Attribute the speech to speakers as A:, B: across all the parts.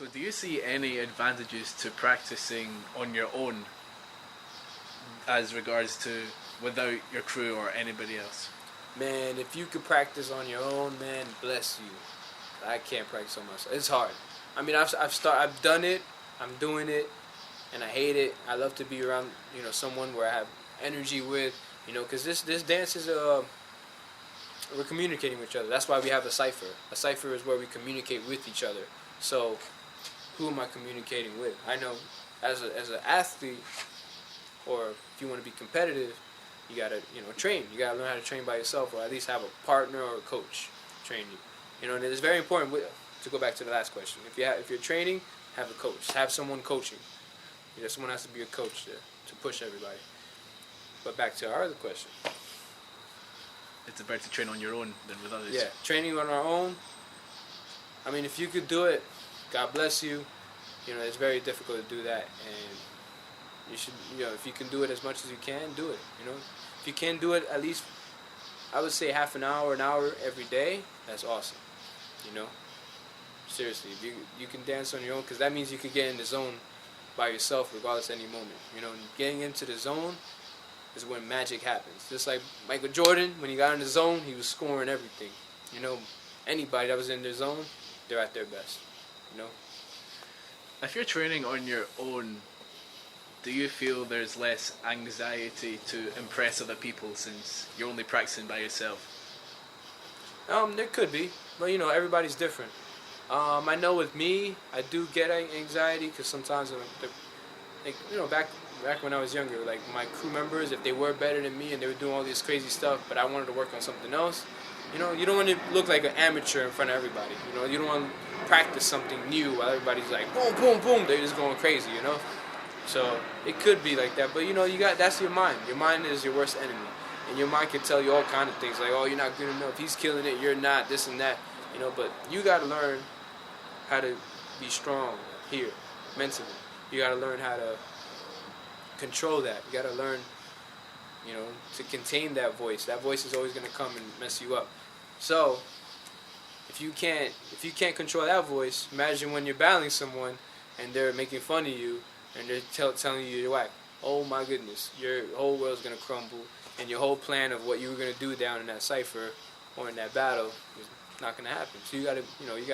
A: So do you see any advantages to practicing on your own as regards to without your crew or anybody else?
B: Man, if you could practice on your own, man, bless you. I can't practice on myself. It's hard. I mean, I've done it. I'm doing it, and I hate it. I love to be around, someone where I have energy with, because this dance is we're communicating with each other. That's why we have a cipher. A cipher is where we communicate with each other. So, who am I communicating with? I know, as an athlete, or if you want to be competitive, you gotta train. You gotta learn how to train by yourself, or at least have a partner or a coach train you. And it's very important to go back to the last question. If you're training, have a coach. Have someone coaching. Someone has to be a coach to push everybody. But back to our other question.
A: It's better to train on your own than with others.
B: Yeah, training on our own. I mean, if you could do it, God bless you. It's very difficult to do that, and you should, if you can do it as much as you can, do it. If you can do it at least, I would say half an hour every day. That's awesome. Seriously, if you can dance on your own, because that means you could get in the zone by yourself, regardless of any moment. Getting into the zone is when magic happens. Just like Michael Jordan, when he got in the zone, he was scoring everything. Anybody that was in their zone, they're at their best.
A: If you're training on your own, do you feel there's less anxiety to impress other people since you're only practicing by yourself?
B: There could be, but everybody's different. I know with me, I do get anxiety because sometimes, back when I was younger, like my crew members, if they were better than me and they were doing all this crazy stuff, but I wanted to work on something else, you don't want to look like an amateur in front of everybody. You don't want to practice something new while everybody's like boom, boom, boom. They're just going crazy, So it could be like that, but that's your mind. Your mind is your worst enemy, and your mind can tell you all kind of things like, oh, you're not good enough. He's killing it. You're not. This and that. But you got to learn how to be strong here mentally. You got to learn how to control that. You got to learn, to contain that voice. That voice is always going to come and mess you up. So if you can't control that voice, imagine when you're battling someone and they're making fun of you and they're telling you you're whack. Oh my goodness, your whole world's going to crumble, and your whole plan of what you were going to do down in that cipher or in that battle is not going to happen. So you got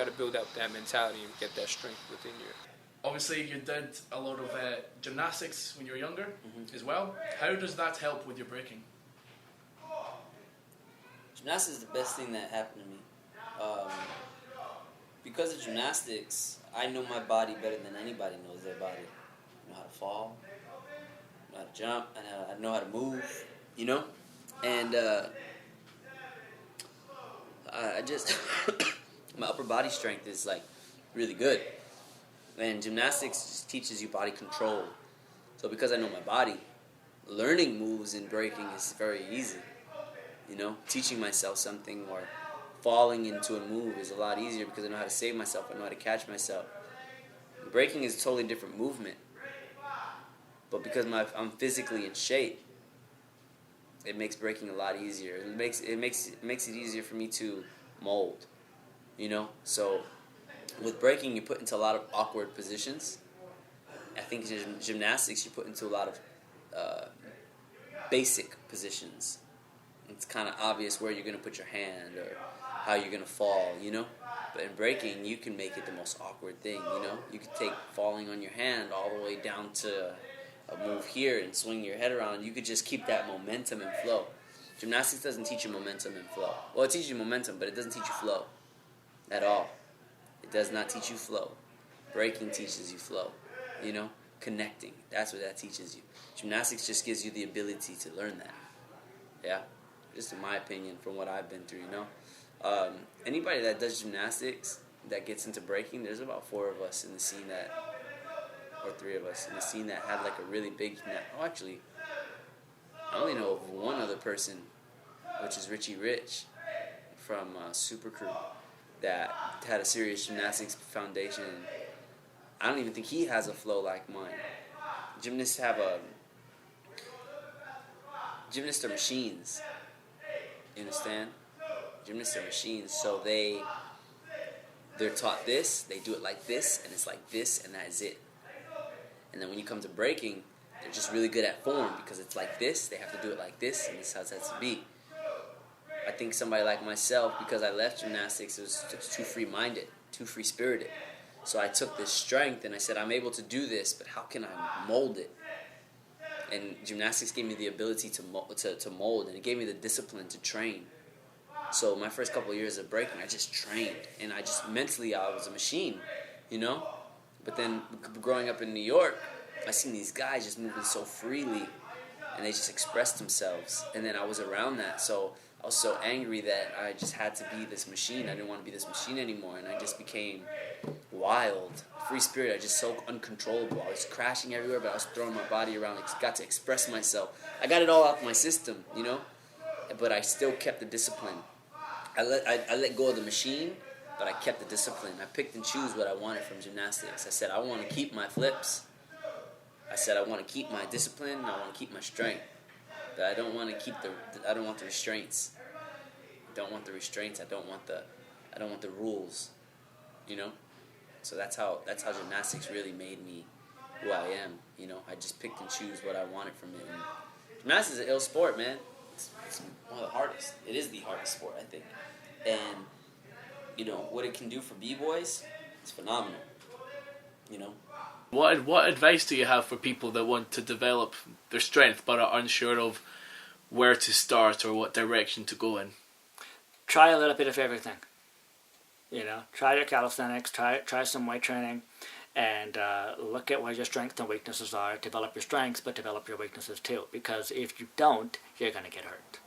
B: to build up that mentality and get that strength within you.
A: Obviously, you did a lot of gymnastics when you were younger as well. How does that help with your breaking?
C: Gymnastics is the best thing that happened to me. Because of gymnastics, I know my body better than anybody knows their body. I know how to fall, I know how to jump, I know how to move, And I just, my upper body strength is like really good. And gymnastics just teaches you body control. So because I know my body, learning moves and breaking is very easy. Teaching myself something or falling into a move is a lot easier because I know how to save myself. I know how to catch myself. Breaking is a totally different movement. But because I'm physically in shape, it makes breaking a lot easier. It makes it easier for me to mold. So with breaking, you're put into a lot of awkward positions. I think in gymnastics, you're put into a lot of basic positions. It's kind of obvious where you're going to put your hand or how you're going to fall, But in breaking, you can make it the most awkward thing, You could take falling on your hand all the way down to a move here and swing your head around. You could just keep that momentum and flow. Gymnastics doesn't teach you momentum and flow. Well, it teaches you momentum, but it doesn't teach you flow at all. It does not teach you flow. Breaking teaches you flow, Connecting. That's what that teaches you. Gymnastics just gives you the ability to learn that. Yeah? Just in my opinion, from what I've been through, Anybody that does gymnastics that gets into breaking, there's about 4 of us in the scene or 3 of us in the scene that had like a really big, actually, I only know of one other person, which is Richie Rich from Super Crew, that had a serious gymnastics foundation. I don't even think he has a flow like mine. Gymnasts are machines. You understand? Gymnasts are machines, so they they're taught this, they do it like this, and it's like this, and that is it. And then when you come to breaking, they're just really good at form because it's like this, they have to do it like this, and this is how it has to be. I think somebody like myself, because I left gymnastics, it was just too free-minded, too free-spirited. So I took this strength and I said, I'm able to do this, but how can I mold it? And gymnastics gave me the ability to mold, and it gave me the discipline to train. So my first couple of years of breaking, I just trained, and I just mentally, I was a machine, you know? But then growing up in New York, I seen these guys just moving so freely, and they just expressed themselves. And then I was around that, so I was so angry that I just had to be this machine. I didn't want to be this machine anymore, and I just became wild, free spirit. I was just so uncontrollable. I was crashing everywhere, but I was throwing my body around. I got to express myself. I got it all out of my system, you know? But I still kept the discipline. I let go of the machine, but I kept the discipline. I picked and choose what I wanted from gymnastics. I said, I want to keep my flips. I said, I want to keep my discipline, and I want to keep my strength. But I don't want to keep I don't want the restraints. I don't want the restraints. I don't want the rules, you know? So that's how gymnastics really made me who I am, you know? I just picked and choose what I wanted from it. And gymnastics is an ill sport, man. It's one of the hardest. It is the hardest sport, I think. And, you know, what it can do for b-boys, it's phenomenal, you know?
A: What advice do you have for people that want to develop their strength but are unsure of where to start or what direction to go in?
D: Try a little bit of everything. You know, try your calisthenics, try some weight training, and look at where your strengths and weaknesses are. Develop your strengths, but develop your weaknesses too. Because if you don't, you're going to get hurt.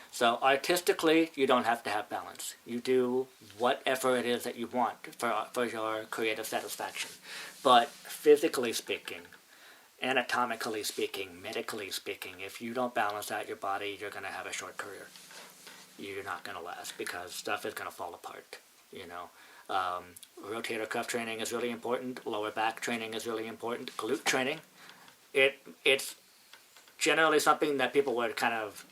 D: So artistically, you don't have to have balance. You do whatever it is that you want for your creative satisfaction. But physically speaking, anatomically speaking, medically speaking, if you don't balance out your body, you're going to have a short career. You're not going to last because stuff is going to fall apart, you know. Rotator cuff training is really important. Lower back training is really important. Glute training, it's generally something that people would kind of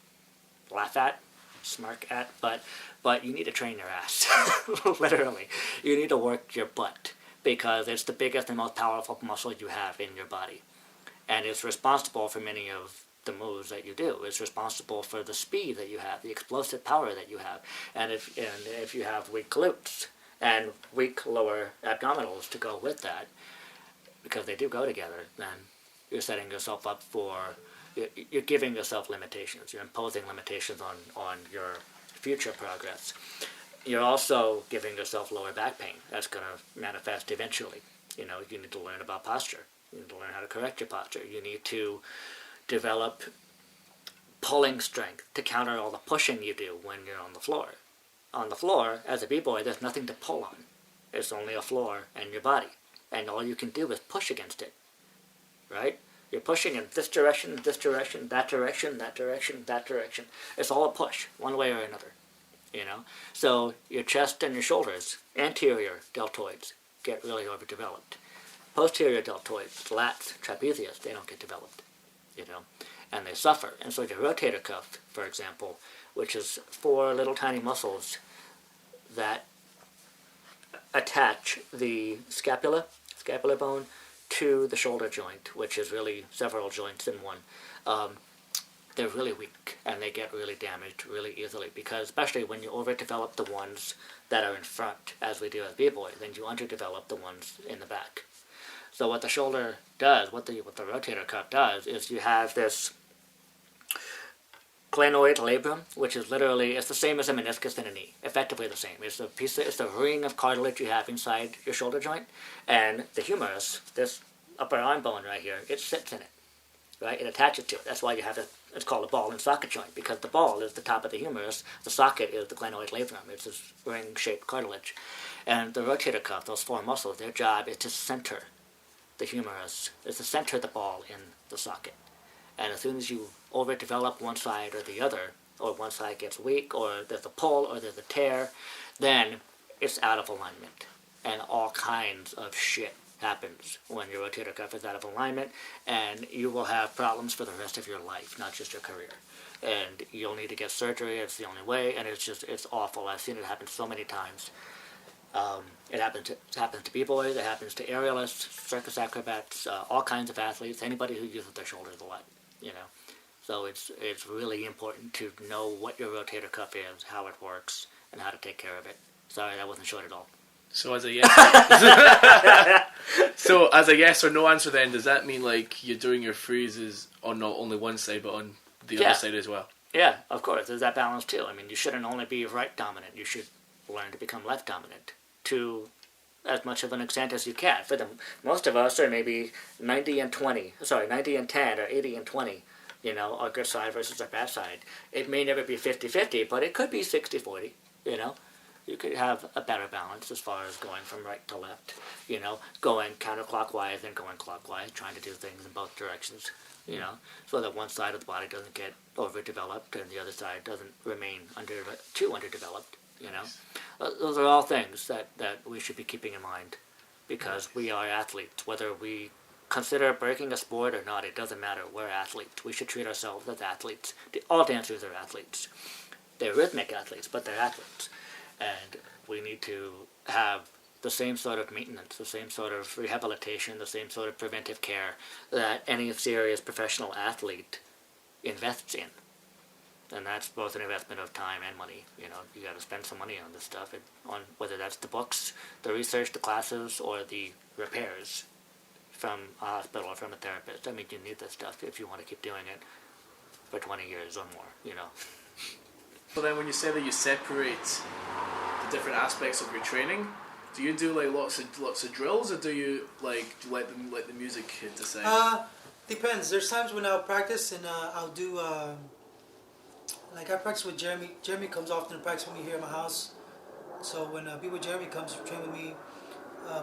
D: laugh at, smirk at, but you need to train your ass. Literally. You need to work your butt because it's the biggest and most powerful muscle you have in your body. And it's responsible for many of the moves that you do. It's responsible for the speed that you have, the explosive power that you have. And if you have weak glutes and weak lower abdominals to go with that, because they do go together, then you're setting yourself up for, you're giving yourself limitations. You're imposing limitations on your future progress. You're also giving yourself lower back pain. That's going to manifest eventually. You know, you need to learn about posture. You need to learn how to correct your posture. You need to develop pulling strength to counter all the pushing you do when you're on the floor. On the floor, as a b-boy, there's nothing to pull on. It's only a floor and your body. And all you can do is push against it. Right? You're pushing in this direction, that direction, that direction, that direction. It's all a push, one way or another. You know? So your chest and your shoulders, anterior deltoids, get really overdeveloped. Posterior deltoids, lats, trapezius, they don't get developed. You know? And they suffer. And so your rotator cuff, for example, which is 4 little tiny muscles that attach the scapular bone to the shoulder joint, which is really several joints in one. They're really weak and they get really damaged really easily because especially when you overdevelop the ones that are in front, as we do as b-boy, then you underdevelop the ones in the back. So what the shoulder does, what the rotator cuff does, is you have this glenoid labrum, which is literally, it's the same as a meniscus in a knee, effectively the same. It's the ring of cartilage you have inside your shoulder joint, and the humerus, this upper arm bone right here, it sits in it, right? It attaches to it. That's why you have it's called a ball and socket joint, because the ball is the top of the humerus, the socket is the glenoid labrum. It's this ring-shaped cartilage. And the rotator cuff, those 4 muscles, their job is to center the humerus, is to center the ball in the socket. And as soon as you overdevelop one side or the other, or one side gets weak, or there's a pull, or there's a tear, then it's out of alignment. And all kinds of shit happens when your rotator cuff is out of alignment, and you will have problems for the rest of your life, not just your career. And you'll need to get surgery, it's the only way, and it's awful. I've seen it happen so many times. It happens to b-boys, it happens to aerialists, circus acrobats, all kinds of athletes, anybody who uses their shoulders a lot, you know. So it's really important to know what your rotator cuff is, how it works, and how to take care of it. Sorry, that wasn't short at all.
A: So as a yes, so as a yes or no answer, then does that mean like you're doing your freezes on not only one side but on the other side as well?
D: Yeah, of course. There's that balance too. I mean, you shouldn't only be right dominant. You should learn to become left dominant to as much of an extent as you can. For most of us are maybe 90 and 10 or 80 and 20. You know, our good side versus our bad side. It may never be 50-50, but it could be 60-40, you know. You could have a better balance as far as going from right to left, you know, going counterclockwise and going clockwise, trying to do things in both directions, you know, so that one side of the body doesn't get overdeveloped and the other side doesn't remain too underdeveloped, you know. Those are all things that we should be keeping in mind because we are athletes. Whether we consider breaking a sport or not, it doesn't matter. We're athletes. We should treat ourselves as athletes. All dancers are athletes. They're rhythmic athletes, but they're athletes. And we need to have the same sort of maintenance, the same sort of rehabilitation, the same sort of preventive care that any serious professional athlete invests in. And that's both an investment of time and money. You know, you got to spend some money on this stuff, on whether that's the books, the research, the classes, or the repairs from a hospital or from a therapist. I mean, you need this stuff if you want to keep doing it for 20 years or more, you know.
A: So then when you say that you separate the different aspects of your training, do you do like lots of drills, or do you like let the music decide?
E: Depends. There's times when I'll practice and I'll do like I practice with Jeremy. Jeremy comes often to practice with me here at my house. So when people Jeremy comes to train with me,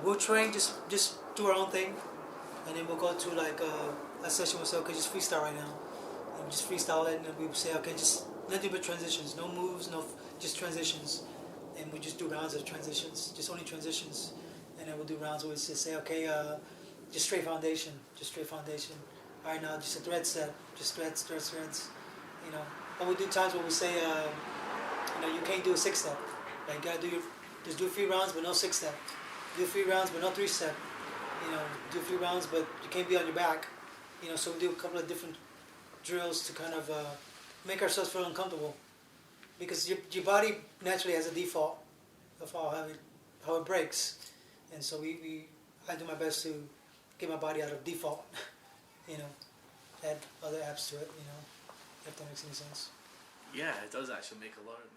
E: we'll train just do our own thing, and then we'll go to like a session. We'll say, okay, just freestyle right now, and just freestyle it, and then we will say, okay, just nothing but transitions, no moves, just transitions, and we just do rounds of transitions, just only transitions, and then we'll do rounds where we just say, okay, just straight foundation. All right, now just a thread set, just threads, you know. Or we do times where we say, you know, you can't do a 6-step. Like you gotta just do 3 rounds but no 6-step. Do 3 rounds but no 3-step. You know, do 3 rounds but you can't be on your back. You know, so we do a couple of different drills to kind of make ourselves feel uncomfortable. Because your body naturally has a default of how it breaks. And so I do my best to get my body out of default. You know, add other apps to it, you know, if that makes any sense.
A: Yeah, it does actually make a lot of